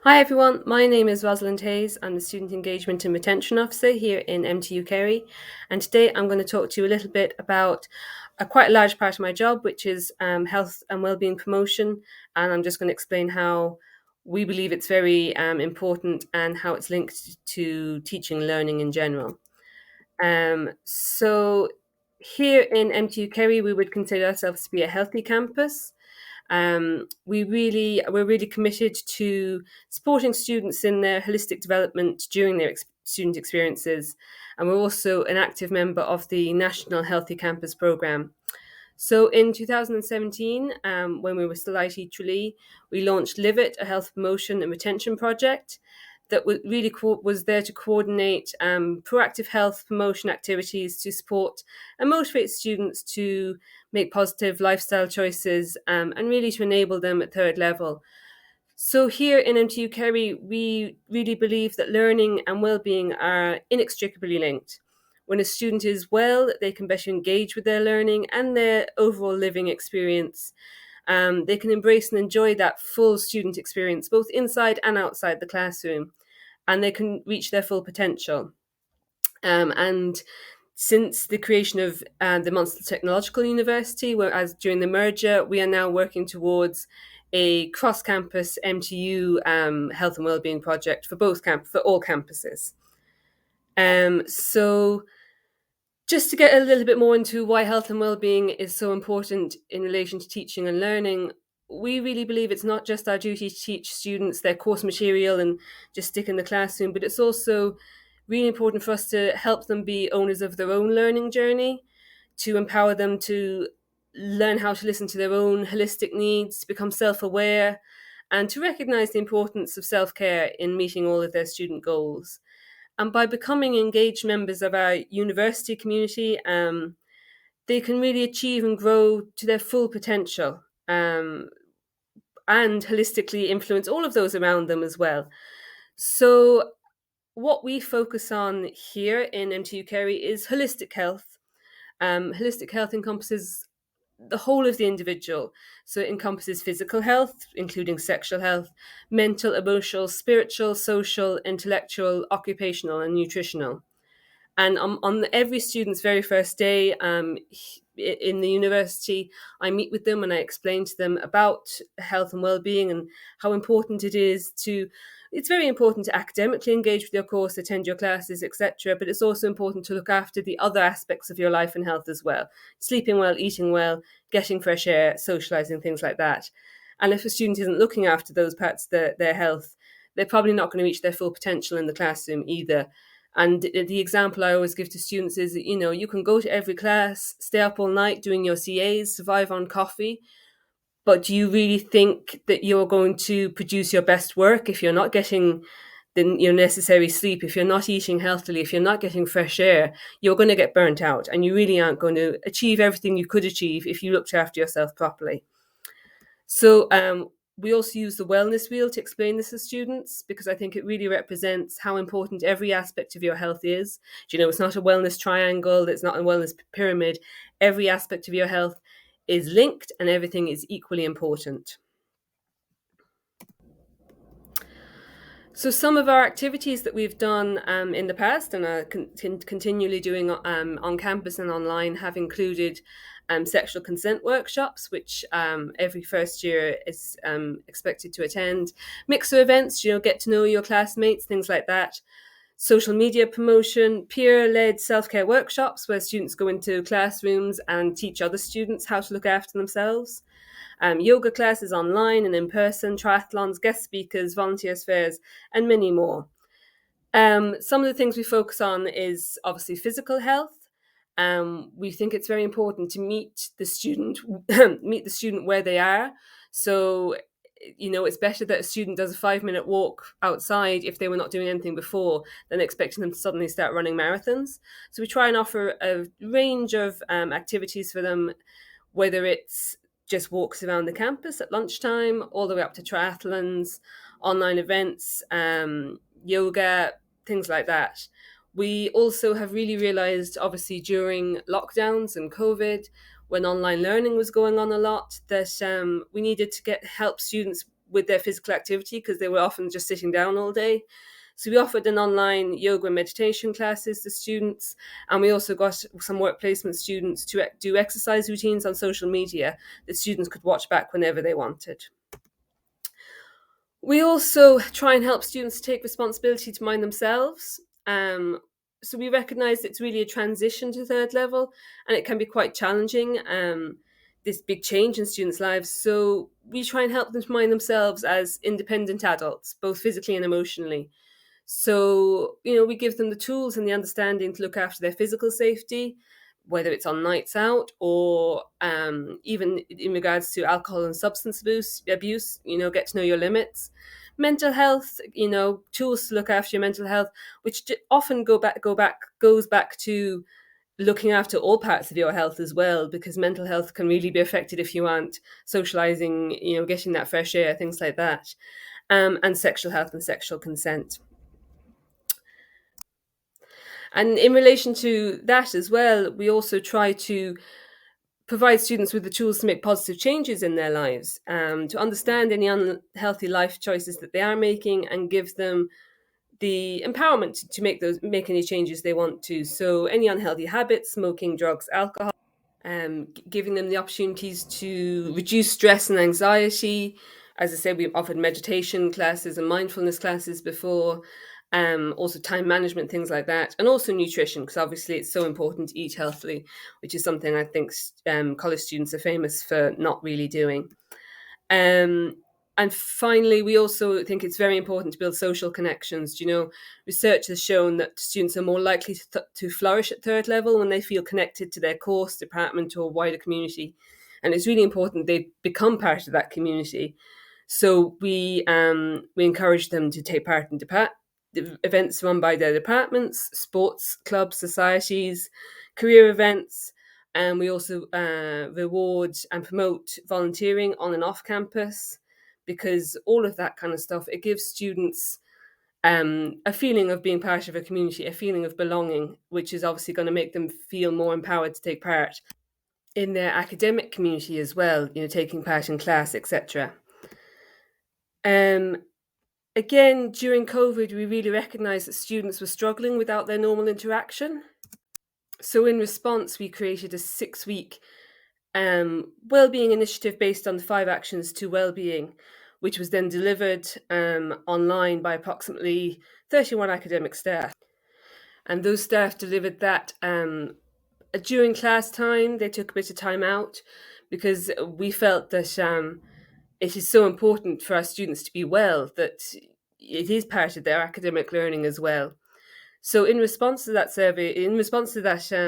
Hi everyone, my name is Rosalynd. I'm the Student Engagement and Retention Officer here in MTU Kerry, and today I'm going to talk to you a little bit about a quite large part of my job, which is health and wellbeing promotion, and I'm just going to explain how we believe it's very important and how it's linked to teaching and learning in general. So here in MTU Kerry, we would consider ourselves to be a healthy campus. We're really committed to supporting students in their holistic development during their student experiences, and we're also an active member of the National Healthy Campus Programme. So in 2017, when we were still IT Tralee, we launched Live a health promotion and retention project that was there to coordinate proactive health promotion activities to support and motivate students to make positive lifestyle choices and really to enable them at third level. So here in MTU Kerry, we really believe that learning and well-being are inextricably linked. When a student is well, they can better engage with their learning and their overall living experience. They can embrace and enjoy that full student experience, both inside and outside the classroom, and they can reach their full potential. And since the creation of the Munster Technological University, whereas during the merger, we are now working towards a cross-campus MTU health and wellbeing project for for all campuses. So just to get a little bit more into why health and well-being is so important in relation to teaching and learning, we really believe it's not just our duty to teach students their course material and just stick in the classroom, but it's also really important for us to help them be owners of their own learning journey, to empower them to learn how to listen to their own holistic needs, to become self-aware, and to recognize the importance of self-care in meeting all of their student goals. And by becoming engaged members of our university community, they can really achieve and grow to their full potential, and holistically influence all of those around them as well. So, what we focus on here in MTU Kerry is holistic health. Holistic health encompasses the whole of the individual. So it encompasses physical health, including sexual health, mental, emotional, spiritual, social, intellectual, occupational, and nutritional. And on every student's very first day in the university, I meet with them and I explain to them about health and well-being and how important it is to. It's very important to academically engage with your course, attend your classes, etc. But it's also important to look after the other aspects of your life and health as well: sleeping well, eating well, getting fresh air, socializing, things like that. And if a student isn't looking after those parts of their health, they're probably not going to reach their full potential in the classroom either. And the example I always give to students is that, you can go to every class, stay up all night doing your CAs, survive on coffee, but do you really think that you're going to produce your best work if you're not getting your necessary sleep, if you're not eating healthily, if you're not getting fresh air? You're going to get burnt out and you really aren't going to achieve everything you could achieve if you looked after yourself properly. So we also use the wellness wheel to explain this to students because I think it really represents how important every aspect of your health is. It's not a wellness triangle, it's not a wellness pyramid. Every aspect of your health is linked and everything is equally important. So some of our activities that we've done in the past and are continually doing on campus and online have included sexual consent workshops, which every first year is expected to attend. Mixer events, get to know your classmates, things like that. Social media promotion, peer-led self-care workshops where students go into classrooms and teach other students how to look after themselves. Yoga classes online and in person, triathlons, guest speakers, volunteers fairs, and many more. Some of the things we focus on is obviously physical health. We think it's very important to meet the student, meet the student where they are. So, it's better that a student does a 5-minute walk outside if they were not doing anything before than expecting them to suddenly start running marathons. So we try and offer a range of activities for them, whether it's just walks around the campus at lunchtime, all the way up to triathlons, online events, yoga, things like that. We also have really realized, obviously, during lockdowns and COVID, when online learning was going on a lot, that we needed to help students with their physical activity because they were often just sitting down all day. So we offered an online yoga and meditation classes to students, and we also got some work placement students to do exercise routines on social media that students could watch back whenever they wanted. We also try and help students take responsibility to mind themselves. So we recognise it's really a transition to third level, and it can be quite challenging. This big change in students' lives. So we try and help them to mind themselves as independent adults, both physically and emotionally. So, we give them the tools and the understanding to look after their physical safety, whether it's on nights out or even in regards to alcohol and substance abuse, get to know your limits. Mental health, tools to look after your mental health, which often goes back to looking after all parts of your health as well, because mental health can really be affected if you aren't socializing, getting that fresh air, things like that. And sexual health and sexual consent. And in relation to that as well, we also try to provide students with the tools to make positive changes in their lives, to understand any unhealthy life choices that they are making, and give them the empowerment to make any changes they want to. So any unhealthy habits, smoking, drugs, alcohol, giving them the opportunities to reduce stress and anxiety. As I said, we've offered meditation classes and mindfulness classes before, also time management, things like that, and also nutrition, because obviously it's so important to eat healthily, which is something I think college students are famous for not really doing. Um, and finally, we also think it's very important to build social connections. Research has shown that students are more likely to flourish at third level when they feel connected to their course, department, or wider community. And it's really important they become part of that community. So we encourage them to take part in events run by their departments, sports clubs, societies, career events. And we also reward and promote volunteering on and off campus, because all of that kind of stuff, it gives students a feeling of being part of a community, a feeling of belonging, which is obviously going to make them feel more empowered to take part in their academic community as well, taking part in class, etc. Again, during COVID, we really recognised that students were struggling without their normal interaction. So in response, we created a 6-week wellbeing initiative based on the 5 actions to wellbeing, which was then delivered online by approximately 31 academic staff. And those staff delivered that during class time. They took a bit of time out because we felt that it is so important for our students to be well, that it is part of their academic learning as well. So in response to that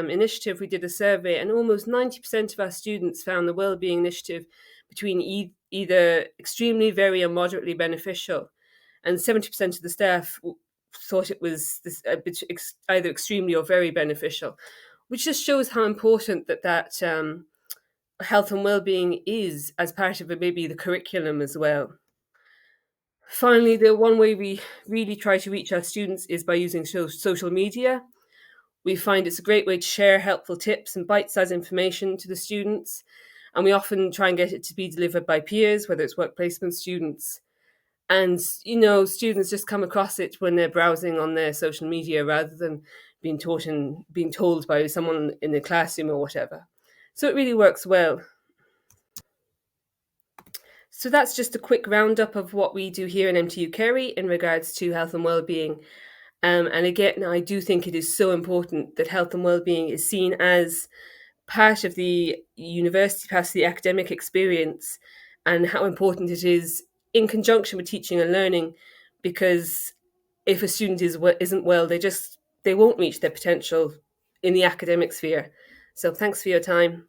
initiative, we did a survey, and almost 90% of our students found the wellbeing initiative between either extremely, very, or moderately beneficial. And 70% of the staff thought it was either extremely or very beneficial, which just shows how important that health and wellbeing is as part of maybe the curriculum as well. Finally, the one way we really try to reach our students is by using social media. We find it's a great way to share helpful tips and bite-sized information to the students. And we often try and get it to be delivered by peers, whether it's work placement students. And, students just come across it when they're browsing on their social media rather than being taught and being told by someone in the classroom or whatever. So it really works well. So that's just a quick roundup of what we do here in MTU Kerry in regards to health and wellbeing. And again, I do think it is so important that health and wellbeing is seen as part of the university, part of the academic experience, and how important it is in conjunction with teaching and learning. Because if a student isn't well, they won't reach their potential in the academic sphere. So thanks for your time.